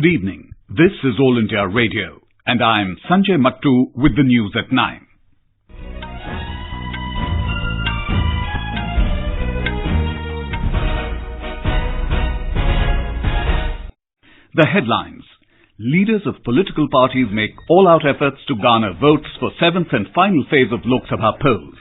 Good evening. This is All India Radio, and I am Sanjay Mattu with the news at 9. The headlines. Leaders of political parties make all-out efforts to garner votes for 7th and final phase of Lok Sabha polls.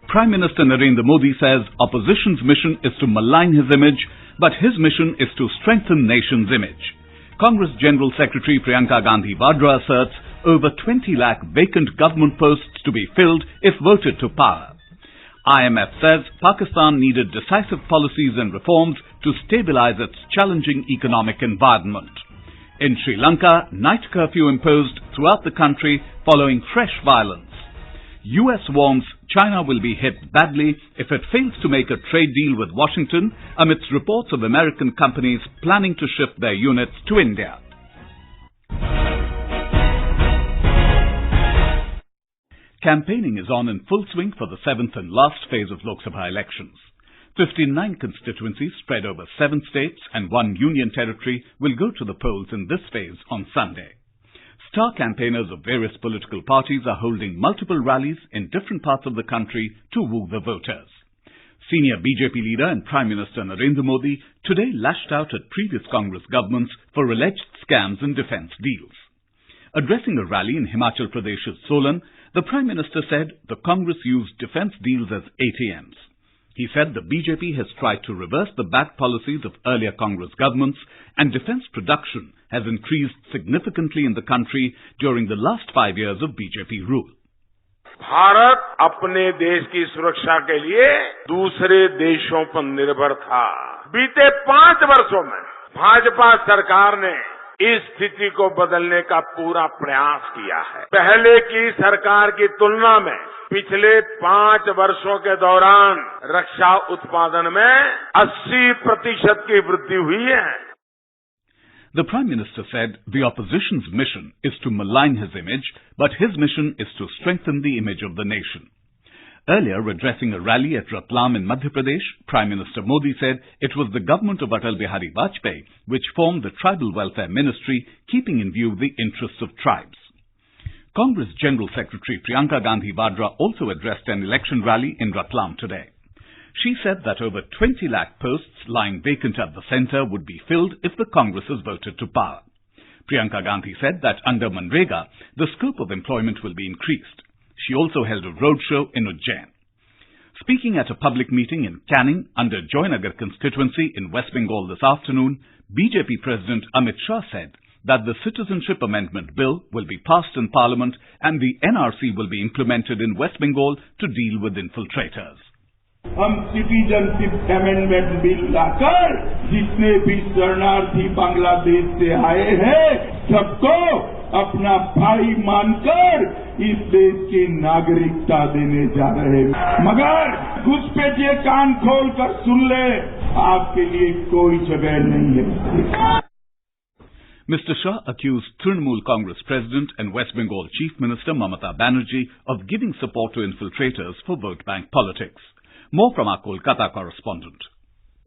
Prime Minister Narendra Modi says opposition's mission is to malign his image, but his mission is to strengthen nation's image. Congress General Secretary Priyanka Vadra asserts over 20 lakh vacant government posts to be filled if voted to power. IMF says Pakistan needed decisive policies and reforms to stabilise its challenging economic environment. In Sri Lanka, night curfew imposed throughout the country following fresh violence. US warns China will be hit badly if it fails to make a trade deal with Washington amidst reports of American companies planning to shift their units to India. Campaigning is on in full swing for the 7th and last phase of Lok Sabha elections. 59 constituencies spread over 7 states and 1 union territory will go to the polls in this phase on Sunday. Star campaigners of various political parties are holding multiple rallies in different parts of the country to woo the voters. Senior BJP leader and Prime Minister Narendra Modi today lashed out at previous Congress governments for alleged scams in defence deals. Addressing a rally in Himachal Pradesh's Solan, the Prime Minister said the Congress used defence deals as ATMs. He said the BJP has tried to reverse the bad policies of earlier Congress governments and defence production has increased significantly in the country during the last 5 years of BJP rule. Bharat अपने देश की सुरक्षा के लिए दूसरे देशों पर निर्भर था। बीते 5 वर्षों में भाजपा सरकार ने इस स्थिति को बदलने का पूरा प्रयास किया है। पहले की सरकार की तुलना में पिछले 5 वर्षों के दौरान रक्षा उत्पादन में 80% की वृद्धि हुई है। The Prime Minister said the opposition's mission is to malign his image, but his mission is to strengthen the image of the nation. Earlier, addressing a rally at Ratlam in Madhya Pradesh, Prime Minister Modi said it was the government of Atal Bihari Vajpayee which formed the Tribal Welfare Ministry, keeping in view the interests of tribes. Congress General Secretary Priyanka Vadra also addressed an election rally in Ratlam today. She said that over 20 lakh posts lying vacant at the centre would be filled if the Congress is voted to power. Priyanka said that under Manrega, the scope of employment will be increased. She also held a roadshow in Ujjain. Speaking at a public meeting in Canning under Joynagar constituency in West Bengal this afternoon, BJP President Amit Shah said that the Citizenship Amendment Bill will be passed in Parliament and the NRC will be implemented in West Bengal to deal with infiltrators. हम citizenship amendment bill लाकर जितने भी शरणार्थी बांग्लादेश से आए हैं सबको अपना भाई मानकर इस देश की नागरिकता देने जा रहे हैं। मगर घुसपैठिए कान खोल कर सुन ले, आपके लिए कोई जगह नहीं है। Mr. Shah accused Trinamool Congress President and West Bengal Chief Minister Mamata Banerjee of giving support to infiltrators for vote bank politics. More from our Kolkata correspondent.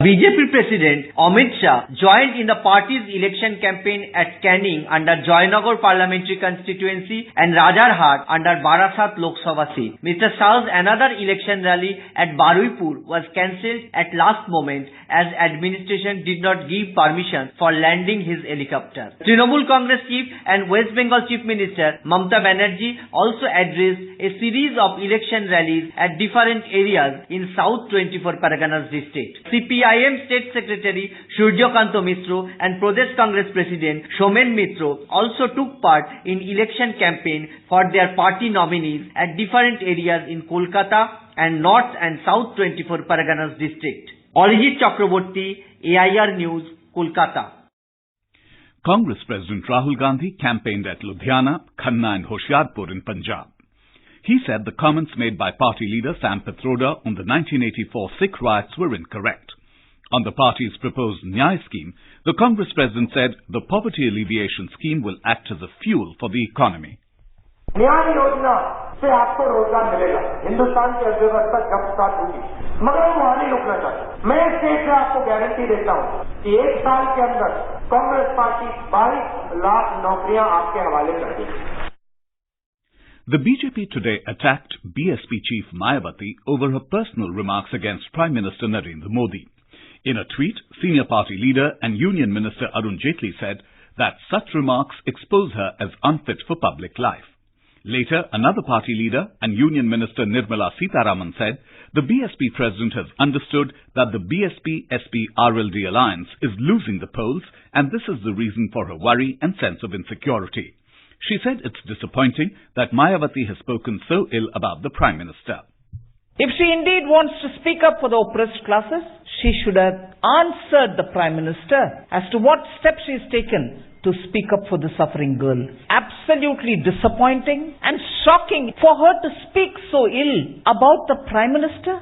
BJP President Amit Shah joined in the party's election campaign at Canning under Joynagar Parliamentary Constituency and Rajarhat under Barasat Lok Sabha seat. Mr. Shah's another election rally at Baruipur was cancelled at last moment as administration did not give permission for landing his helicopter. Trinamool Congress Chief and West Bengal Chief Minister Mamata Banerjee also addressed a series of election rallies at different areas in South 24 Parganas district. CPIM State Secretary Suryakanto Mishra and Pradesh Congress President Somen Mitra also took part in election campaign for their party nominees at different areas in Kolkata and North and South 24 Parganas district. Arijit Chakraborty, AIR News, Kolkata. Congress President Rahul Gandhi campaigned at Ludhiana, Khanna and Hoshiarpur in Punjab. He said the comments made by party leader Sam Pitroda on the 1984 Sikh riots were incorrect. On the party's proposed Nyay scheme, the Congress President said the poverty alleviation scheme will act as a fuel for the economy. न्याय योजना से आपको रोजगार मिलेगा। हिंदुस्तान की अर्थव्यवस्था जब start होगी मगर वो वहां नहीं रुकना चाहते। मैं इस स्टेज से आपको गारंटी देता हूं कि 1 साल के अंदर कांग्रेस पार्टी 22 लाख नौकरियां आपके हवाले कर देगी। The BJP today attacked BSP chief Mayawati over her personal remarks against Prime Minister Narendra Modi. In a tweet, senior party leader and Union Minister Arun Jaitley said that such remarks expose her as unfit for public life. Later, another party leader and Union Minister Nirmala Sitharaman said the BSP president has understood that the BSP-SP-RLD alliance is losing the polls and this is the reason for her worry and sense of insecurity. She said it's disappointing that Mayawati has spoken so ill about the Prime Minister. If she indeed wants to speak up for the oppressed classes, she should have answered the Prime Minister as to what steps she has taken to speak up for the suffering girl. Absolutely disappointing and shocking for her to speak so ill about the Prime Minister.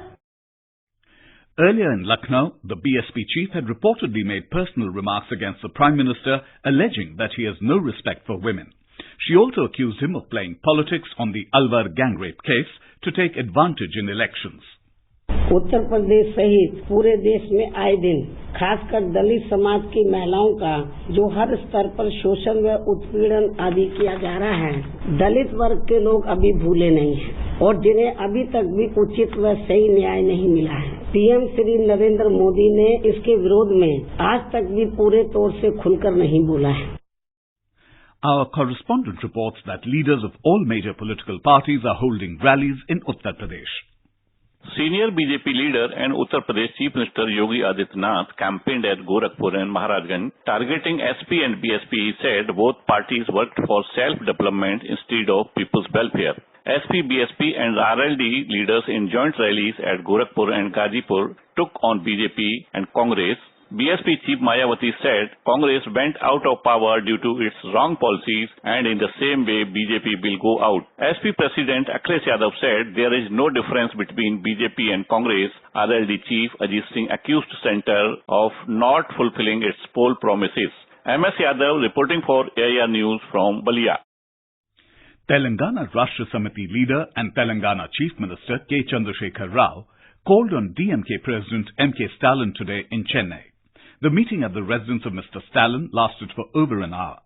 Earlier in Lucknow, the BSP chief had reportedly made personal remarks against the Prime Minister, alleging that he has no respect for women. She also accused him of playing politics on the Alwar gang rape case to take advantage in elections. Uttar Pradesh सहित पूरे देश में आए दिन खासकर दलित समाज की महिलाओं का जो हर स्तर पर शोषण व उत्पीड़न आदि किया जा रहा है, दलित वर्ग के लोग अभी भूले नहीं हैं और जिन्हें अभी तक भी उचित व सही न्याय नहीं मिला है। पीएम श्री नरेंद्र मोदी ने इसके विरोध में आज तक भी पूरे तौर से खुलकर नहीं बोला है। Our correspondent reports that leaders of all major political parties are holding rallies in Uttar Pradesh. Senior BJP leader and Uttar Pradesh Chief Minister Yogi Adityanath campaigned at Gorakhpur and Maharajganj, targeting SP and BSP. He said both parties worked for self-development instead of people's welfare. SP, BSP and RLD leaders in joint rallies at Gorakhpur and Gazipur took on BJP and Congress. BSP Chief Mayawati said Congress went out of power due to its wrong policies and in the same way BJP will go out. SP President Akhilesh Yadav said there is no difference between BJP and Congress. RLD Chief Ajit Singh accused Centre of not fulfilling its poll promises. MS Yadav reporting for AIR News from Balia. Telangana Rashtra Samiti leader and Telangana Chief Minister K. Chandrasekhar Rao called on DMK President M.K. Stalin today in Chennai. The meeting at the residence of Mr. Stalin lasted for over an hour.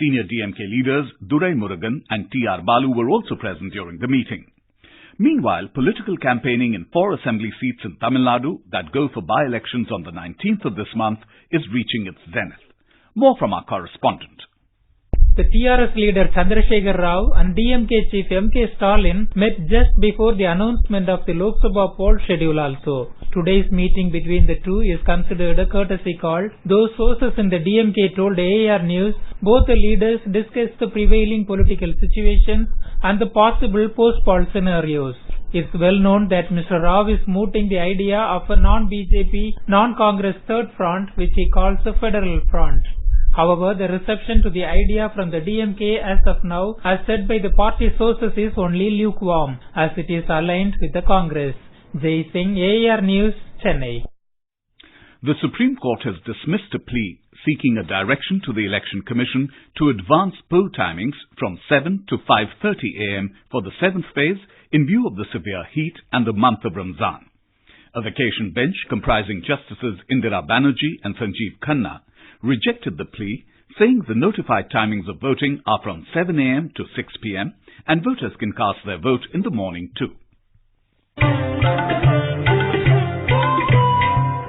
Senior DMK leaders Durai Murugan and T.R. Balu were also present during the meeting. Meanwhile, political campaigning in 4 assembly seats in Tamil Nadu that go for by-elections on the 19th of this month is reaching its zenith. More from our correspondent. The TRS leader Chandrasekhar Rao and DMK chief M.K. Stalin met just before the announcement of the Lok Sabha poll schedule also. Today's meeting between the two is considered a courtesy call. Those sources in the DMK told AIR News both the leaders discussed the prevailing political situation and the possible post-poll scenarios. It's well known that Mr. Rao is mooting the idea of a non-BJP, non-Congress third front which he calls a federal front. However, the reception to the idea from the DMK as of now, as said by the party sources, is only lukewarm, as it is aligned with the Congress. Jai Singh, AIR News, Chennai. The Supreme Court has dismissed a plea seeking a direction to the Election Commission to advance poll timings from 7 to 5:30 a.m. for the 7th phase in view of the severe heat and the month of Ramzan. A vacation bench comprising Justices Indira Banerjee and Sanjeev Khanna rejected the plea, saying the notified timings of voting are from 7 a.m. to 6 p.m. and voters can cast their vote in the morning too.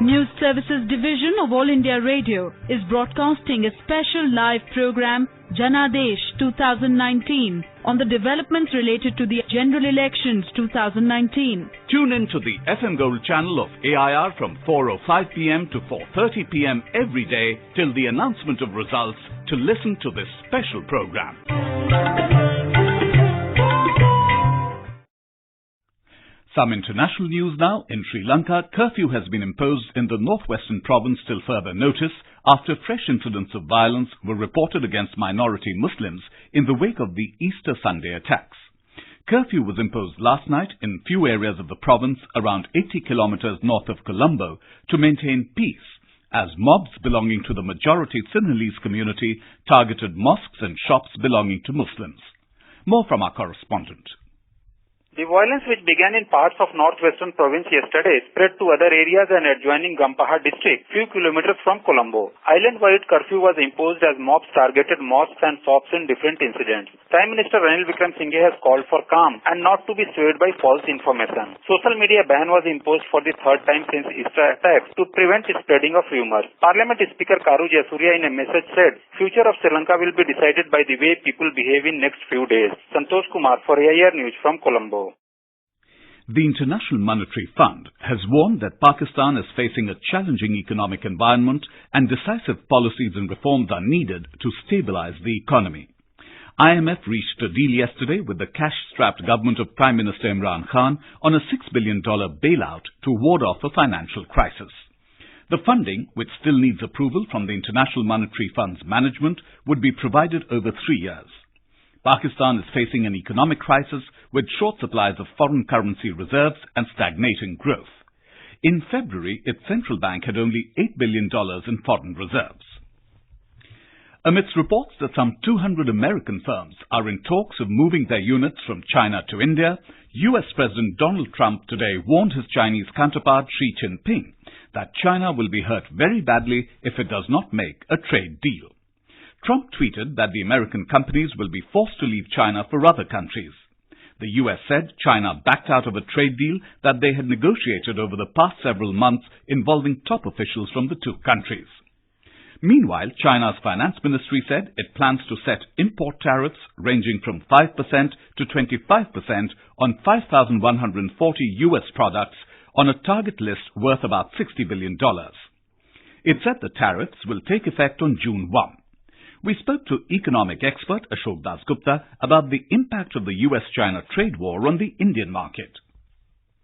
News Services Division of All India Radio is broadcasting a special live program, Janadesh 2019, on the developments related to the General Elections 2019. Tune in to the FM Gold channel of AIR from 4:05 p.m. to 4:30 p.m. every day till the announcement of results to listen to this special program. Some international news now. In Sri Lanka, curfew has been imposed in the northwestern province till further notice after fresh incidents of violence were reported against minority Muslims in the wake of the Easter Sunday attacks. Curfew was imposed last night in few areas of the province around 80 kilometers north of Colombo to maintain peace, as mobs belonging to the majority Sinhalese community targeted mosques and shops belonging to Muslims. More from our correspondent. The violence which began in parts of northwestern province yesterday spread to other areas and adjoining Gampaha district, few kilometers from Colombo. Island-wide curfew was imposed as mobs targeted mosques and shops in different incidents. Prime Minister Ranil Wickremesinghe has called for calm and not to be swayed by false information. Social media ban was imposed for the third time since Easter attacks to prevent the spreading of rumors. Parliament Speaker Karu Jayasuriya in a message said, future of Sri Lanka will be decided by the way people behave in next few days. Santosh Kumar for AIR News from Colombo. The International Monetary Fund has warned that Pakistan is facing a challenging economic environment and decisive policies and reforms are needed to stabilise the economy. IMF reached a deal yesterday with the cash-strapped government of Prime Minister Imran Khan on a $6 billion bailout to ward off a financial crisis. The funding, which still needs approval from the International Monetary Fund's management, would be provided over 3 years. Pakistan is facing an economic crisis with short supplies of foreign currency reserves and stagnating growth. In February, its central bank had only $8 billion in foreign reserves. Amidst reports that some 200 American firms are in talks of moving their units from China to India, US President Donald Trump today warned his Chinese counterpart Xi Jinping that China will be hurt very badly if it does not make a trade deal. Trump tweeted that the American companies will be forced to leave China for other countries. The US said China backed out of a trade deal that they had negotiated over the past several months involving top officials from the two countries. Meanwhile, China's finance ministry said it plans to set import tariffs ranging from 5% to 25% on 5,140 US products on a target list worth about $60 billion. It said the tariffs will take effect on June 1. We spoke to economic expert Ashok Dasgupta about the impact of the US-China trade war on the Indian market.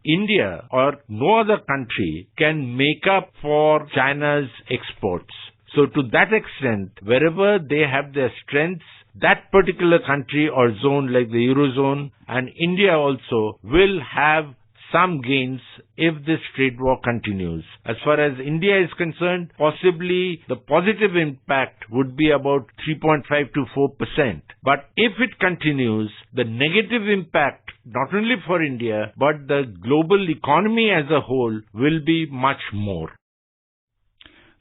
India or no other country can make up for China's exports. So to that extent, wherever they have their strengths, that particular country or zone like the Eurozone and India also will have some gains if this trade war continues. As far as India is concerned, possibly the positive impact would be about 3.5 to 4%. But if it continues, the negative impact, not only for India, but the global economy as a whole, will be much more.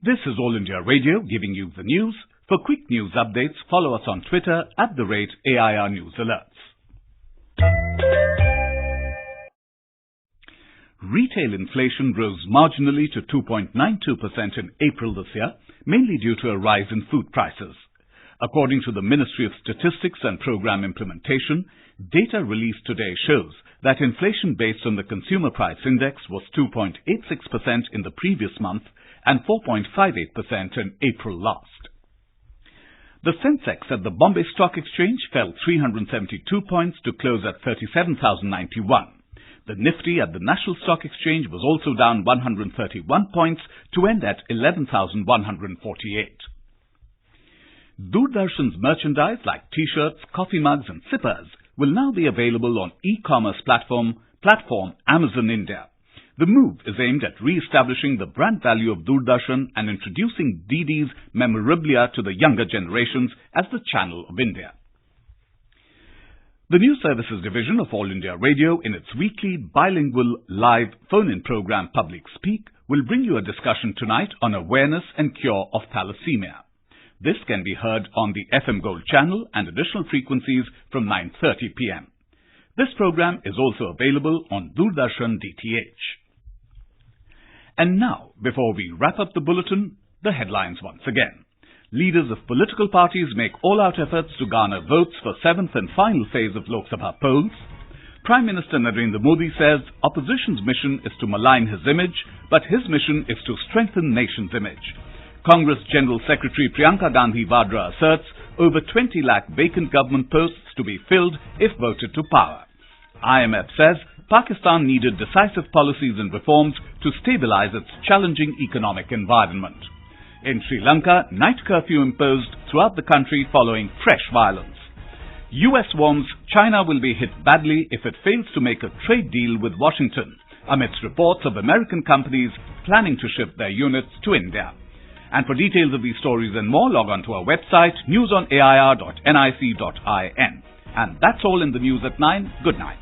This is All India Radio giving you the news. For quick news updates, follow us on Twitter @AIR News Alerts. Retail inflation rose marginally to 2.92% in April this year, mainly due to a rise in food prices. According to the Ministry of Statistics and Program Implementation, data released today shows that inflation based on the Consumer Price Index was 2.86% in the previous month and 4.58% in April last. The Sensex at the Bombay Stock Exchange fell 372 points to close at 37,091. The Nifty at the National Stock Exchange was also down 131 points to end at 11,148. Doordarshan's merchandise like T-shirts, coffee mugs and sippers will now be available on e-commerce platform Amazon India. The move is aimed at re-establishing the brand value of Doordarshan and introducing DD's memorabilia to the younger generations as the channel of India. The News Services Division of All India Radio, in its weekly bilingual live phone-in program Public Speak, will bring you a discussion tonight on awareness and cure of thalassemia. This can be heard on the FM Gold channel and additional frequencies from 9:30 p.m. This program is also available on Doordarshan DTH. And now, before we wrap up the bulletin, the headlines once again. Leaders of political parties make all-out efforts to garner votes for 7th and final phase of Lok Sabha polls. Prime Minister Narendra Modi says opposition's mission is to malign his image, but his mission is to strengthen nation's image. Congress General Secretary Priyanka Gandhi Vadra asserts over 20 lakh vacant government posts to be filled if voted to power. IMF says Pakistan needed decisive policies and reforms to stabilise its challenging economic environment. In Sri Lanka, night curfew imposed throughout the country following fresh violence. US warns China will be hit badly if it fails to make a trade deal with Washington, amidst reports of American companies planning to ship their units to India. And for details of these stories and more, log on to our website, newsonair.nic.in. And that's all in the news at 9. Good night.